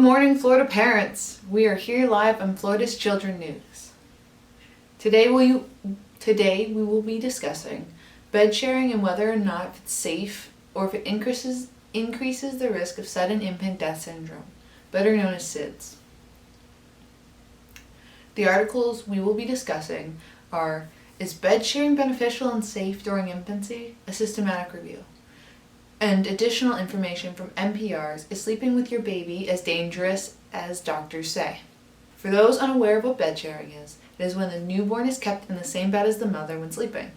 morning, Florida parents. We are here live on Florida's Children News. Today we will be discussing bed sharing and whether or not it's safe or if it increases the risk of sudden infant death syndrome, better known as SIDS. The articles we will be discussing are: Is bed sharing beneficial and safe during infancy? A systematic review. And additional information from NPR's Is Sleeping with Your Baby as Dangerous as Doctors Say? For those unaware of what bed sharing is, it is when the newborn is kept in the same bed as the mother when sleeping.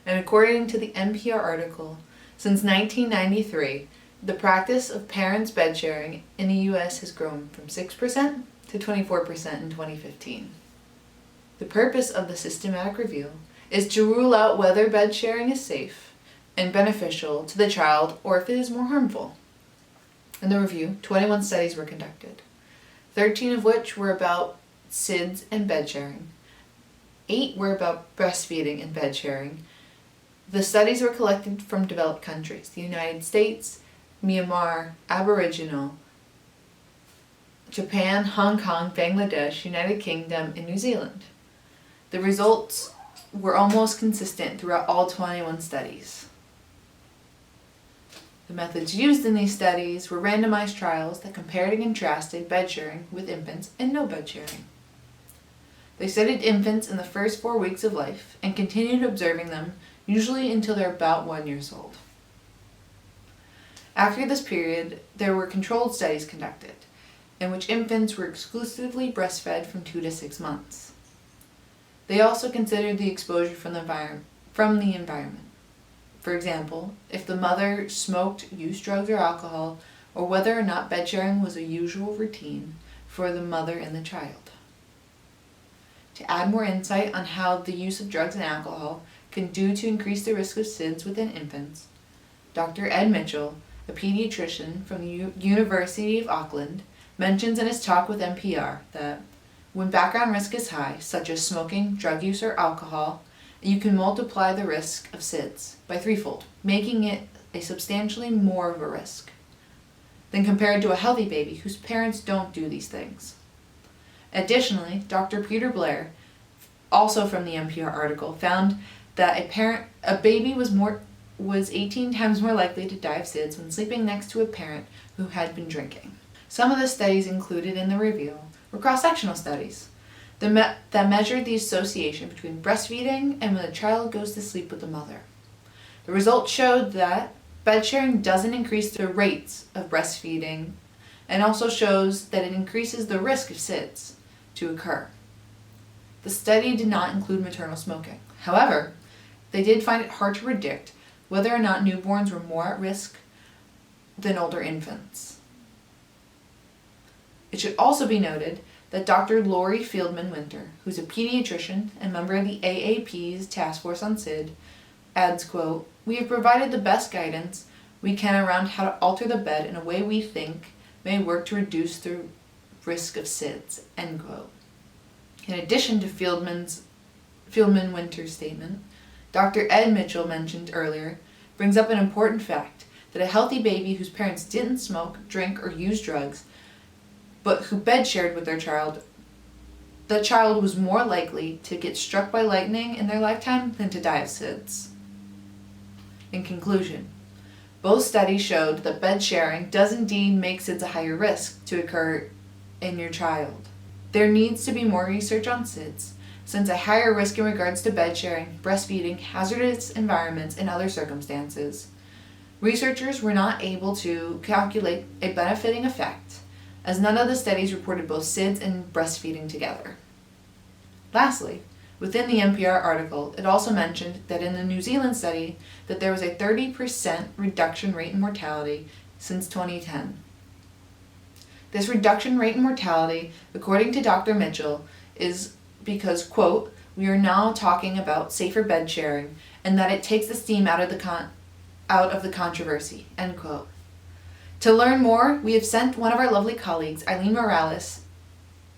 And according to the NPR article, since 1993, the practice of parents bed sharing in the U.S. has grown from 6% to 24% in 2015. The purpose of the systematic review is to rule out whether bed sharing is safe and beneficial to the child or if it is more harmful. In the review, 21 studies were conducted, 13 of which were about SIDS and bed sharing. 8 were about breastfeeding and bed sharing. The studies were collected from developed countries: the United States, Myanmar, Aboriginal, Japan, Hong Kong, Bangladesh, United Kingdom, and New Zealand. The results were almost consistent throughout all 21 studies. The methods used in these studies were randomized trials that compared and contrasted bed sharing with infants and no bed sharing. They studied infants in the first 4 weeks of life and continued observing them usually until they're about 1 year old. After this period, there were controlled studies conducted, in which infants were exclusively breastfed from 2 to 6 months. They also considered the exposure from the environment. For example, if the mother smoked, used drugs or alcohol, or whether or not bed sharing was a usual routine for the mother and the child. To add more insight on how the use of drugs and alcohol can do to increase the risk of SIDS within infants, Dr. Ed Mitchell, a pediatrician from the University of Auckland, mentions in his talk with NPR that when background risk is high, such as smoking, drug use, or alcohol, you can multiply the risk of SIDS by threefold, making it a substantially more of a risk than compared to a healthy baby whose parents don't do these things. Additionally, Dr. Peter Blair, also from the NPR article, found that a baby was 18 times more likely to die of SIDS when sleeping next to a parent who had been drinking. Some of the studies included in the review were cross-sectional studies that measured the association between breastfeeding and when the child goes to sleep with the mother. The results showed that bed sharing doesn't increase the rates of breastfeeding and also shows that it increases the risk of SIDS to occur. The study did not include maternal smoking. However, they did find it hard to predict whether or not newborns were more at risk than older infants. It should also be noted that Dr. Lori Fieldman-Winter, who's a pediatrician and member of the AAP's Task Force on SID, adds, quote, "We have provided the best guidance we can around how to alter the bed in a way we think may work to reduce the risk of SIDS," end quote. In addition to Fieldman-Winter's statement, Dr. Ed Mitchell, mentioned earlier, brings up an important fact that a healthy baby whose parents didn't smoke, drink, or use drugs but who bed shared with their child, the child was more likely to get struck by lightning in their lifetime than to die of SIDS. In conclusion, both studies showed that bed sharing does indeed make SIDS a higher risk to occur in your child. There needs to be more research on SIDS, since a higher risk in regards to bed sharing, breastfeeding, hazardous environments, and other circumstances. Researchers were not able to calculate a benefiting effect, as none of the studies reported both SIDS and breastfeeding together. Lastly, within the NPR article, it also mentioned that in the New Zealand study that there was a 30% reduction rate in mortality since 2010. This reduction rate in mortality, according to Dr. Mitchell, is because, quote, "We are now talking about safer bed sharing and that it takes the steam out of the controversy," end quote. To learn more, we have sent one of our lovely colleagues, Eileen Morales,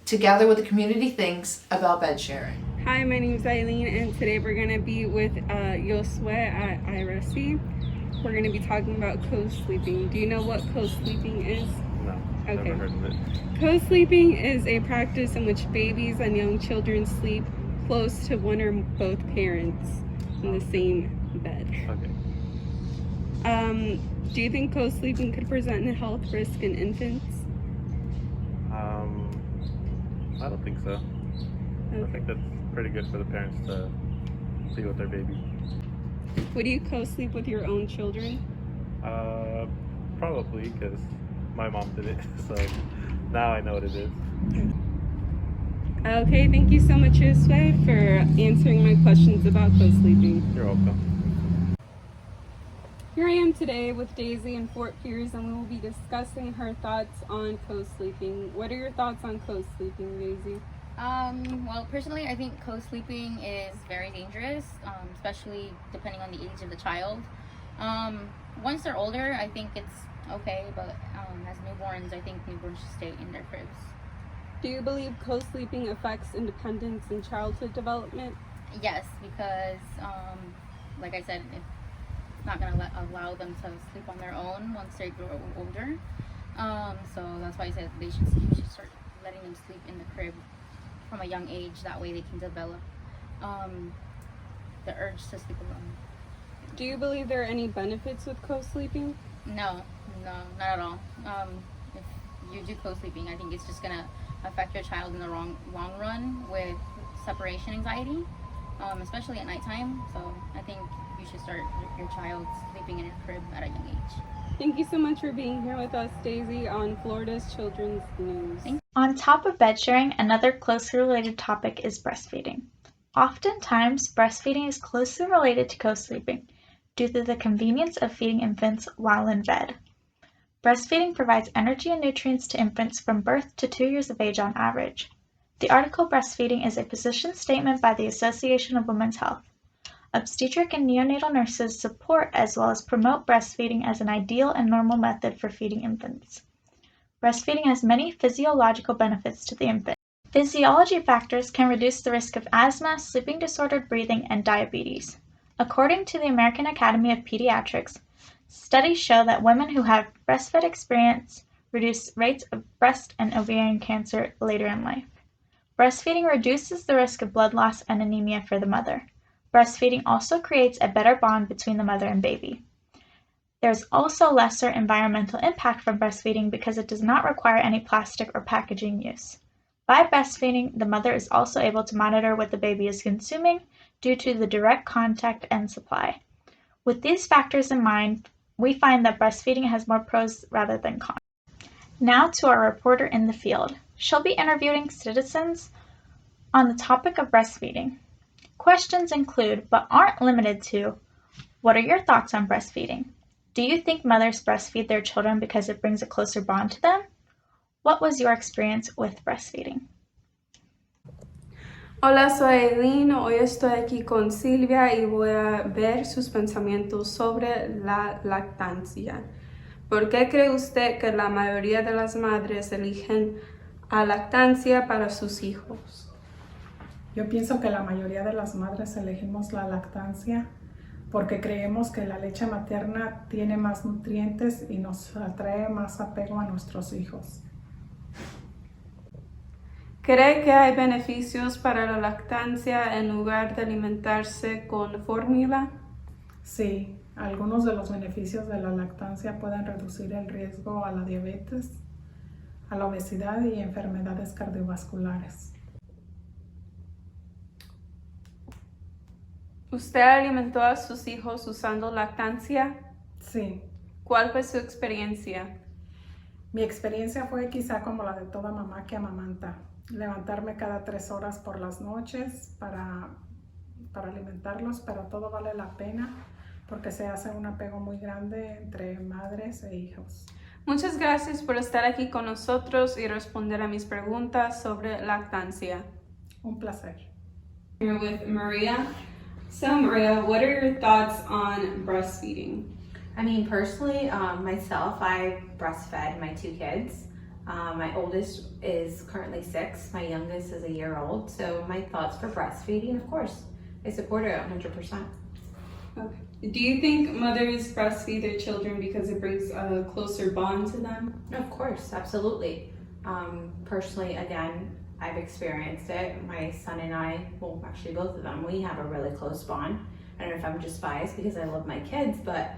to gather what the community thinks about bed sharing. Hi, my name is Eileen, and today we're going to be with Yosue at IRSC. We're going to be talking about co-sleeping. Do you know what co-sleeping is? No. Okay. Never heard of it. Co-sleeping is a practice in which babies and young children sleep close to one or both parents in the same bed. Okay. Do you think co-sleeping could present a health risk in infants? I don't think so. I Okay. think that's pretty good for the parents to be with their baby. Would you co-sleep with your own children? Probably because my mom did it, so now I know what it is. Okay, thank you so much, Yusuf, for answering my questions about co-sleeping. You're welcome. Here I am today with Daisy in Fort Pierce, and we will be discussing her thoughts on co-sleeping. What are your thoughts on co-sleeping, Daisy? Well, personally, I think co-sleeping is very dangerous, especially depending on the age of the child. Once they're older, I think it's okay, but as newborns, I think newborns should stay in their cribs. Do you believe co-sleeping affects independence and childhood development? Yes, because, like I said, it's not going to allow them to sleep on their own once they grow older. So that's why I said you should start letting them sleep in the crib from a young age. That way they can develop the urge to sleep alone. Do you believe there are any benefits with co-sleeping? No, not at all. If you do co-sleeping, I think it's just gonna affect your child in the long run with separation anxiety, especially at nighttime. So I think you should start your child sleeping in a crib at a young age. Thank you so much for being here with us, Daisy, on Florida's Children's News. On top of bed sharing, another closely related topic is breastfeeding. Oftentimes, breastfeeding is closely related to co-sleeping due to the convenience of feeding infants while in bed. Breastfeeding provides energy and nutrients to infants from birth to 2 years of age on average. The article Breastfeeding is a position statement by the Association of Women's Health. Obstetric and neonatal nurses support as well as promote breastfeeding as an ideal and normal method for feeding infants. Breastfeeding has many physiological benefits to the infant. Physiology factors can reduce the risk of asthma, sleeping disordered breathing, and diabetes. According to the American Academy of Pediatrics, studies show that women who have breastfed experience reduce rates of breast and ovarian cancer later in life. Breastfeeding reduces the risk of blood loss and anemia for the mother. Breastfeeding also creates a better bond between the mother and baby. There's also lesser environmental impact from breastfeeding because it does not require any plastic or packaging use. By breastfeeding, the mother is also able to monitor what the baby is consuming due to the direct contact and supply. With these factors in mind, we find that breastfeeding has more pros rather than cons. Now to our reporter in the field. She'll be interviewing citizens on the topic of breastfeeding. Questions include, but aren't limited to, what are your thoughts on breastfeeding? Do you think mothers breastfeed their children because it brings a closer bond to them? What was your experience with breastfeeding? Hola, soy Eileen. Hoy estoy aquí con Silvia y voy a ver sus pensamientos sobre la lactancia. ¿Por qué cree usted que la mayoría de las madres eligen a lactancia para sus hijos? Yo pienso que la mayoría de las madres elegimos la lactancia porque creemos que la leche materna tiene más nutrientes y nos atrae más apego a nuestros hijos. ¿Cree que hay beneficios para la lactancia en lugar de alimentarse con fórmula? Sí, algunos de los beneficios de la lactancia pueden reducir el riesgo a la diabetes, a la obesidad y enfermedades cardiovasculares. ¿Usted alimentó a sus hijos usando lactancia? Sí. ¿Cuál fue su experiencia? Mi experiencia fue quizá como la de toda mamá que amamanta. Levantarme cada 3 horas por las noches para alimentarlos, pero todo vale la pena porque se hace un apego muy grande entre madres e hijos. Muchas gracias por estar aquí con nosotros y responder a mis preguntas sobre lactancia. Un placer. Here with Maria. So Maria, what are your thoughts on breastfeeding? I mean, personally, myself, I breastfed my 2 kids. My oldest is currently 6. My youngest is a year old. So my thoughts for breastfeeding, of course, I support it 100%. Do you think mothers breastfeed their children because it brings a closer bond to them? Of course, absolutely. Personally, again, I've experienced it. My son and I, well, actually both of them, we have a really close bond. I don't know if I'm just biased because I love my kids, but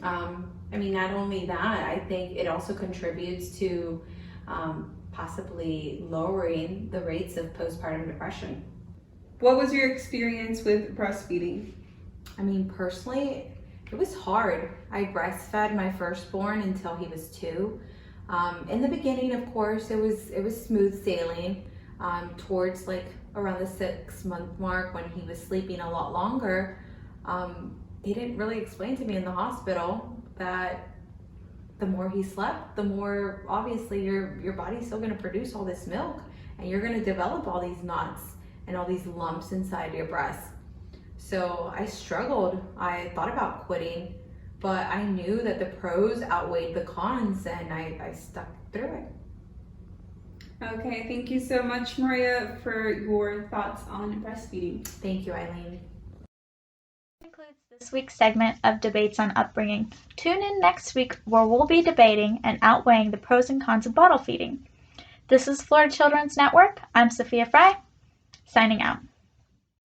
I mean, not only that, I think it also contributes to possibly lowering the rates of postpartum depression. What was your experience with breastfeeding? I mean, personally, it was hard. I breastfed my firstborn until he was 2. In the beginning, of course, it was smooth sailing. Towards like around the 6-month mark, when he was sleeping a lot longer, they didn't really explain to me in the hospital that the more he slept, the more obviously your body's still going to produce all this milk, and you're going to develop all these knots and all these lumps inside your breast. So I struggled. I thought about quitting, but I knew that the pros outweighed the cons, and I stuck through it. Okay, thank you so much, Maria, for your thoughts on breastfeeding. Thank you, Eileen. That concludes this week's segment of Debates on Upbringing. Tune in next week where we'll be debating and outweighing the pros and cons of bottle feeding. This is Florida Children's Network. I'm Sophia Fry, signing out.